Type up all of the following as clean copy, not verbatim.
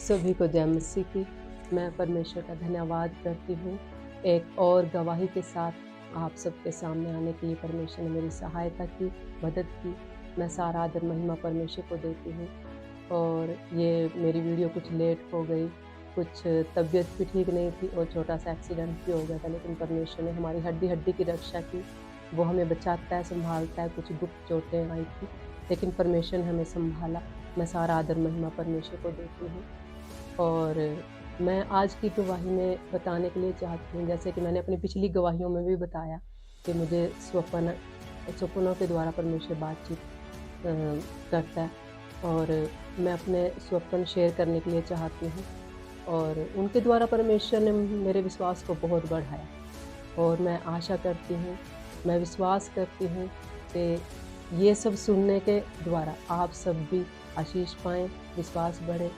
सभी को जय मसीह की। मैं परमेश्वर का धन्यवाद करती हूँ। एक और गवाही के साथ आप सबके सामने आने के लिए परमेश्वर ने मेरी सहायता की, मदद की। मैं सारा आदर महिमा परमेश्वर को देती हूँ। और ये मेरी वीडियो कुछ लेट हो गई, कुछ तबीयत भी ठीक नहीं थी और छोटा-सा एक्सीडेंट भी हो गया था, लेकिन परमेश्वर ने हमारी हड्डी-हड्डी की रक्षा की। वो हमें बचाता है, सँभालता है। कुछ गुप्त चोटें आई थी, लेकिन परमेश्वर ने हमें सँभाला। मैं सारा आदर महिमा परमेश्वर को देती हूँ। और मैं आज की गवाही में बताने के लिए चाहती हूँ, जैसे कि मैंने अपनी पिछली गवाहियों में भी बताया कि मुझे सपनों के द्वारा परमेश्वर बातचीत करता है। और मैं अपने स्वप्न शेयर करने के लिए चाहती हूँ। और उनके द्वारा परमेश्वर ने मेरे विश्वास को बहुत बढ़ाया। और मैं आशा करती हूँ, मैं विश्वास करती हूँ कि ये सब सुनने के द्वारा आप सब भी आशीष पाएँ, विश्वास बढ़े,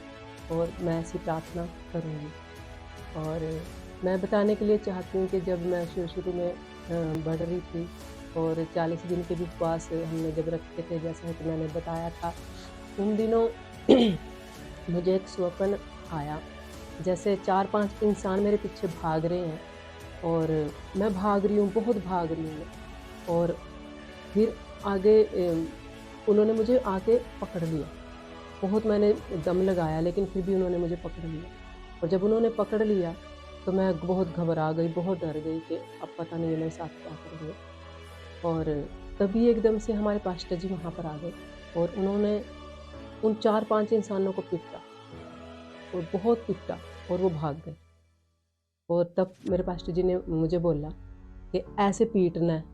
और मैं ऐसी प्रार्थना करूँगी। और मैं बताने के लिए चाहती हूँ कि जब मैं शुरू में बढ़ रही थी और 40 दिन के भी उपवास हमने जब रखे थे, जैसा कि मैंने बताया था, उन दिनों मुझे एक स्वप्न आया, जैसे 4-5 इंसान मेरे पीछे भाग रहे हैं और मैं भाग रही हूँ, बहुत भाग रही हूँ। और फिर आगे उन्होंने मुझे आके पकड़ लिया। बहुत मैंने दम लगाया, लेकिन फिर भी उन्होंने मुझे पकड़ लिया। और जब उन्होंने पकड़ लिया तो मैं बहुत घबरा गई, बहुत डर गई कि अब पता नहीं है मेरे साथ क्या करेंगे। और तभी एकदम से हमारे पास्टर जी वहाँ पर आ गए और उन्होंने उन 4-5 इंसानों को पीटा और बहुत पीटा और वो भाग गए। और तब मेरे पास्टर जी ने मुझे बोला कि ऐसे पीटना है,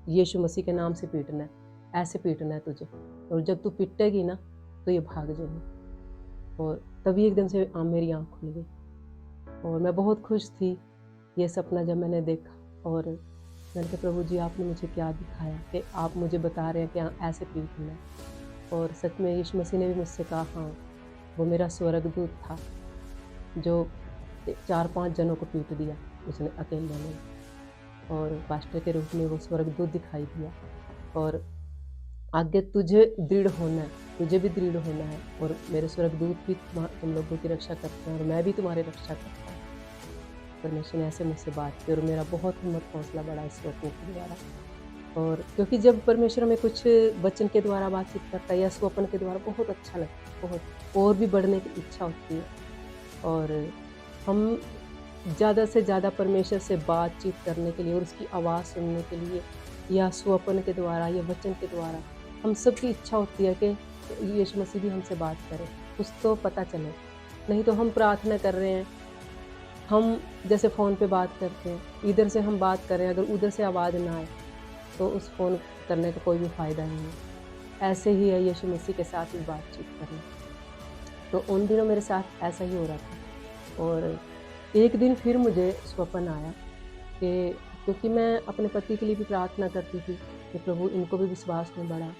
यीशु मसीह के नाम से पीटना है, ऐसे पीटना है तुझे, और जब तू पिटेगी ना तो ये भाग जाएगी। और तभी एकदम से मेरी आँख खुल गई और मैं बहुत खुश थी ये सपना जब मैंने देखा। और मैंने कहा, प्रभु जी आपने मुझे क्या दिखाया कि आप मुझे बता रहे हैं कि हाँ ऐसे पीटना है। और सच में यीशु मसीह ने भी मुझसे कहा, हाँ वो मेरा स्वर्गदूत था जो 4-5 जनों को पीट दिया उसने अकेले में। और पास्टर के रूप में वो स्वर्गदूत दिखाई दिया। और आगे तुझे दृढ़ होना है, तुझे भी दृढ़ होना है, और मेरे स्वर्गदूत भी तुम लोगों की रक्षा करते हैं और मैं भी तुम्हारी रक्षा करता हूँ। परमेश्वर ने ऐसे मुझसे बात की और मेरा बहुत हिम्मत हौसला बढ़ा इस स्वप्न के द्वारा। और क्योंकि जब परमेश्वर हमें कुछ वचन के द्वारा बातचीत करता है या स्वप्न के द्वारा, बहुत अच्छा लगता है, बहुत और भी बढ़ने की इच्छा होती है। और हम ज़्यादा से ज़्यादा परमेश्वर से बातचीत करने के लिए और उसकी आवाज़ सुनने के लिए, या स्वप्न के द्वारा या वचन के द्वारा, हम सब की इच्छा होती है कि यीशु मसीह भी हमसे बात करे, कुछ तो पता चले। नहीं तो हम प्रार्थना कर रहे हैं, हम जैसे फ़ोन पे बात करते हैं, इधर से हम बात कर रहे हैं, अगर उधर से आवाज़ ना आए तो उस फ़ोन करने का कोई भी फ़ायदा नहीं है। ऐसे ही है यीशु मसीह के साथ भी बातचीत करना। तो उन दिनों मेरे साथ ऐसा ही हो रहा था। और एक दिन फिर मुझे स्वप्न आया कि, क्योंकि मैं अपने पति के लिए भी प्रार्थना करती थी कि प्रभु इनको भी विश्वास में बढ़ा।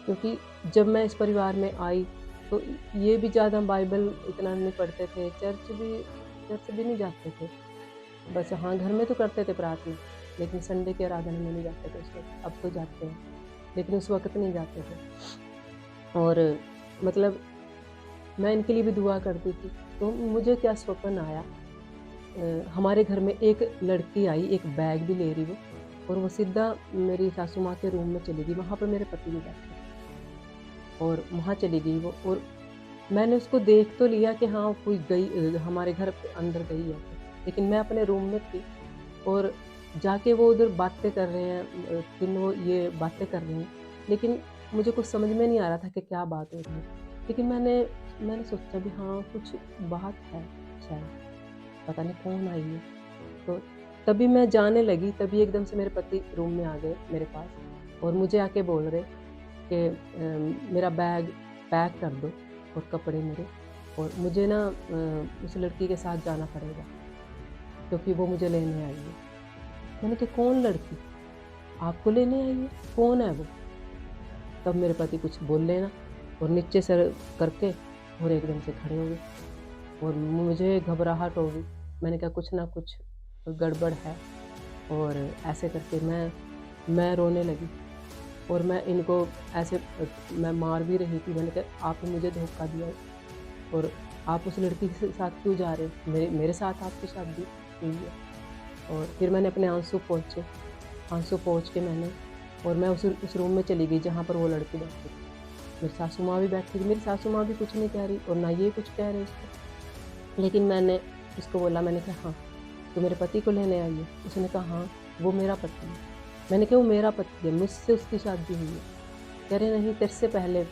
क्योंकि जब मैं इस परिवार में आई तो ये भी ज़्यादा बाइबल इतना नहीं पढ़ते थे, चर्च भी नहीं जाते थे। बस हाँ, घर में तो करते थे प्रार्थना, लेकिन संडे के आराधना में नहीं जाते थे उस वक़्त। अब तो जाते हैं, लेकिन उस वक़्त नहीं जाते थे। और मतलब मैं इनके लिए भी दुआ करती थी। तो मुझे क्या स्वप्न आया, हमारे घर में एक लड़की आई, एक बैग भी ले रही वो, और वो सीधा मेरी सासू माँ के रूम में चली गई। वहाँ पर मेरे पति भी बैठे थे और वहाँ चली गई वो। और मैंने उसको देख तो लिया कि हाँ कोई गई, हमारे घर पे अंदर गई है, लेकिन मैं अपने रूम में थी। और जाके वो उधर बातें कर रहे हैं, तीनों ये बातें कर रहे हैं, लेकिन मुझे कुछ समझ में नहीं आ रहा था कि क्या बात हो रही है। लेकिन मैंने सोचा भी हाँ कुछ बात है शायद, पता नहीं कौन आई है। तो तभी मैं जाने लगी, तभी एकदम से मेरे पति रूम में आ गए मेरे पास और मुझे आके बोल रहे कि मेरा बैग पैक कर दो और कपड़े मेरे, और मुझे ना उस लड़की के साथ जाना पड़ेगा क्योंकि वो मुझे लेने आई है। मैंने कहा कौन लड़की? आपको लेने आई है? कौन है वो? तब मेरे पति कुछ बोले ना, और नीचे सर करके और एकदम से खड़े हो गए और मुझे घबराहट हो गई। मैंने कहा कुछ ना कुछ गड़बड़ है। और ऐसे करके मैं रोने लगी और मैं इनको ऐसे मैं मार भी रही थी। मैंने कहा आपने मुझे धोखा दिया और आप उस लड़की के साथ क्यों जा रहे हो? मेरे साथ आपकी शादी हुई है। और फिर मैंने अपने आंसू पोंछ के मैंने और मैं उस रूम में चली गई जहाँ पर वो लड़की बैठी थी। मेरी सासू माँ भी बैठी थी, मेरी सासू माँ भी कुछ नहीं कह रही और ना ये कुछ कह रहे उसको। लेकिन मैंने उसको बोला, मैंने कहा, हाँ, तू मेरे पति को लेने आई है? उसने कहा, हाँ, वो मेरा पति है। मैंने कहा, वो मेरा पति है, मुझसे उसकी शादी हुई है। कह रहे नहीं, तेरे से पहले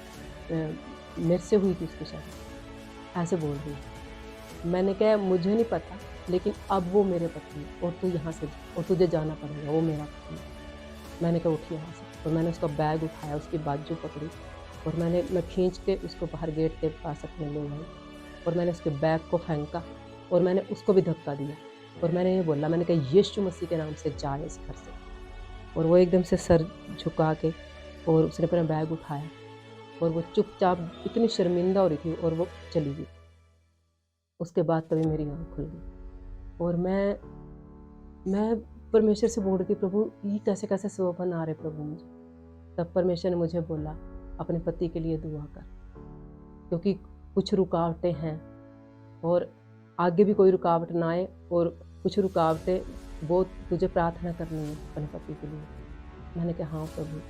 मेरे से हुई थी उसकी शादी, ऐसे बोल रही है। मैंने कहा, मुझे नहीं पता, लेकिन अब वो मेरे पति है और तू यहाँ से जा और तुझे जाना पड़ेगा, वो मेरा पति है। मैंने कहा, उठ यहाँ से। और मैंने उसका बैग उठाया, उसकी बाजू पकड़ी और मैं खींच के उसको बाहर गेट के पास अपने ले आई और मैंने उसके बैग को फेंका और मैंने उसको भी धक्का दिया और मैंने ये बोला, मैंने कहा, यीशु मसीह के नाम से जा इस घर से। और वो एकदम से सर झुका के और उसने अपना बैग उठाया और वो चुपचाप इतनी शर्मिंदा हो रही थी और वो चली गई। उसके बाद तभी मेरी आँख खुल गई और मैं परमेश्वर से बोल रही थी, प्रभु ये कैसे कैसे स्वप्न आ रहे प्रभु मुझे। तब परमेश्वर ने मुझे बोला, अपने पति के लिए दुआ कर, क्योंकि कुछ रुकावटें हैं और आगे भी कोई रुकावट ना आए और कुछ रुकावटें वो तुझे प्रार्थना करनी है अपने पति के लिए। मैंने कहा, हाँ प्रभु,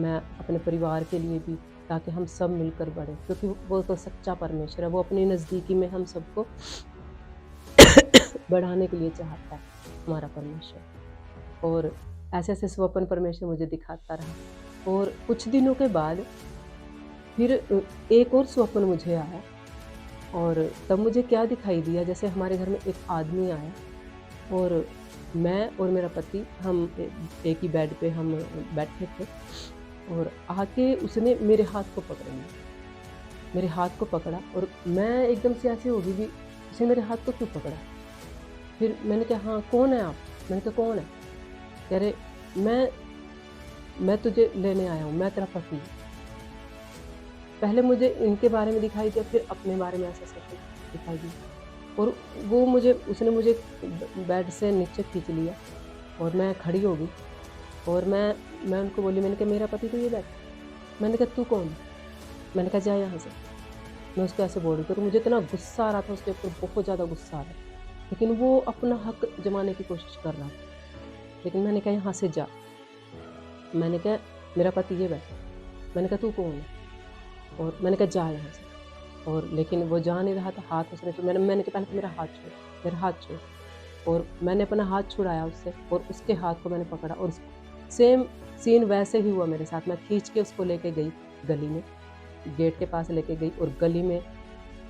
मैं अपने परिवार के लिए भी, ताकि हम सब मिलकर बढ़ें, क्योंकि वो तो सच्चा परमेश्वर है, वो अपनी नज़दीकी में हम सबको बढ़ाने के लिए चाहता है, हमारा परमेश्वर। और ऐसे ऐसे स्वप्न परमेश्वर मुझे दिखाता रहा। और कुछ दिनों के बाद फिर एक और स्वप्न मुझे आया और तब मुझे क्या दिखाई दिया, जैसे हमारे घर में एक आदमी आया और मैं और मेरा पति हम एक ही बेड पे हम बैठे थे और आके उसने मेरे हाथ को पकड़ लिया, मेरे हाथ को पकड़ा और मैं एकदम से ऐसे हो गई कि उसने मेरे हाथ को क्यों पकड़ा। फिर मैंने कहा, हाँ कौन है आप? मैंने कहा, कौन है? कह रहे, मैं तुझे लेने आया हूँ, मैं तेरा पति हूँ। पहले मुझे इनके बारे में दिखाई दिया, फिर अपने बारे में ऐसा सब दिखाई दिया और उसने मुझे बेड से नीचे खींच लिया और मैं खड़ी हो गई और मैं उनको बोली, मैंने कहा, मेरा पति तो ये बैठा। मैंने कहा, तू कौन है? मैंने कहा, जा यहाँ से। मैं उसको ऐसे बोल रही थी और मुझे इतना गुस्सा आ रहा था उसके ऊपर, बहुत ज़्यादा गुस्सा आ रहा था, लेकिन वो अपना हक जमाने की कोशिश कर रहा था। लेकिन मैंने कहा, यहाँ से जा। मैंने कहा, मेरा पति ये बैठा। मैंने कहा, तू कौन है? और मैंने कहा, जा यहाँ से। और लेकिन वो जा नहीं रहा था, हाथ उसने तो मैंने कहा, पहले तो मेरा हाथ छोड़। और मैंने अपना हाथ छुड़ाया उससे और उसके हाथ को मैंने पकड़ा और सेम सीन वैसे ही हुआ मेरे साथ। मैं खींच के उसको लेके गई गली में, गेट के पास लेके गई और गली में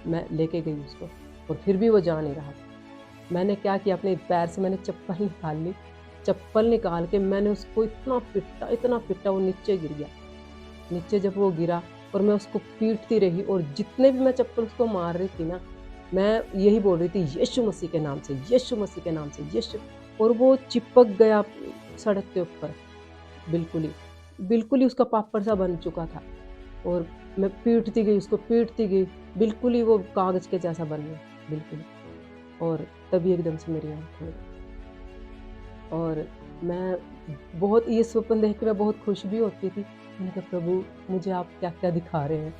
मैं लेके गई उसको और फिर भी वो जा नहीं रहा था। मैंने क्या किया, अपने पैर से मैंने चप्पल निकाल ली, चप्पल निकाल के मैंने उसको इतना पिटा, वो नीचे गिर गया। नीचे जब वो गिरा और मैं उसको पीटती रही और जितने भी मैं चप्पल उसको मार रही थी ना, मैं यही बोल रही थी, यीशु मसीह के नाम से, यीशु मसीह के नाम से, यीशु। और वो चिपक गया सड़क के ऊपर, बिल्कुल ही उसका पापड़ सा बन चुका था और मैं पीटती गई, बिल्कुल ही वो कागज़ के जैसा बन गया, बिल्कुल। और तभी एकदम से मेरी आँख खुल गई और मैं बहुत ये स्वप्न देख के मैं बहुत खुश भी होती थी। मैंने कहा, प्रभु मुझे आप क्या-क्या दिखा रहे हैं।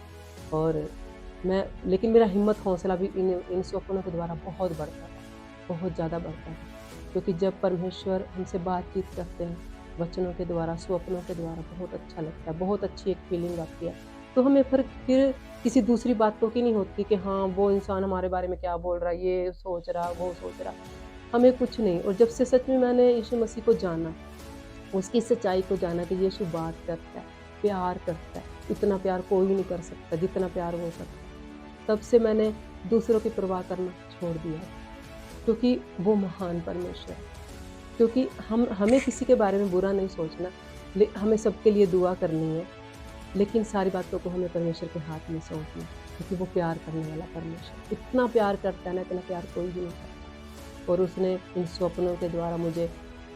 और लेकिन मेरा हिम्मत हौसला भी इन स्वप्नों के द्वारा बहुत बढ़ता था, बहुत ज़्यादा बढ़ता था। क्योंकि जब परमेश्वर हमसे बातचीत करते हैं वचनों के द्वारा, स्वप्नों के द्वारा, बहुत अच्छा लगता है, बहुत अच्छी एक फीलिंग आती है। तो हमें फिर किसी दूसरी बातों की नहीं होती कि हाँ, वो इंसान हमारे बारे में क्या बोल रहा है, ये सोच रहा, वो सोच रहा। हमें कुछ नहीं। और जब से सच में मैंने यीशु मसीह को जाना, उसकी सच्चाई को जाना कि यीशु बात करता है, प्यार करता है, इतना प्यार कोई नहीं कर सकता जितना प्यार वो करता है, तब से मैंने दूसरों की परवाह करना छोड़ दिया, क्योंकि वो महान परमेश्वर है। क्योंकि हमें किसी के बारे में बुरा नहीं सोचना, हमें सबके लिए दुआ करनी है, लेकिन सारी बातों को हमें परमेश्वर के हाथ में सौंपना है, क्योंकि वो प्यार करने वाला परमेश्वर इतना प्यार करता है ना, इतना प्यार कोई भी नहीं करता। और उसने इन स्वप्नों के द्वारा मुझे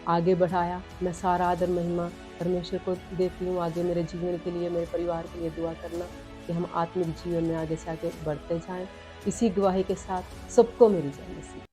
आगे बढ़ाया। मैं सारा आदर महिमा परमेश्वर को देती हूँ। आगे मेरे जीवन के लिए, मेरे परिवार के लिए दुआ करना कि हम आत्मिक जीवन में आगे से आगे बढ़ते जाएं। इसी गवाही के साथ सबको मेरी जय मसीह।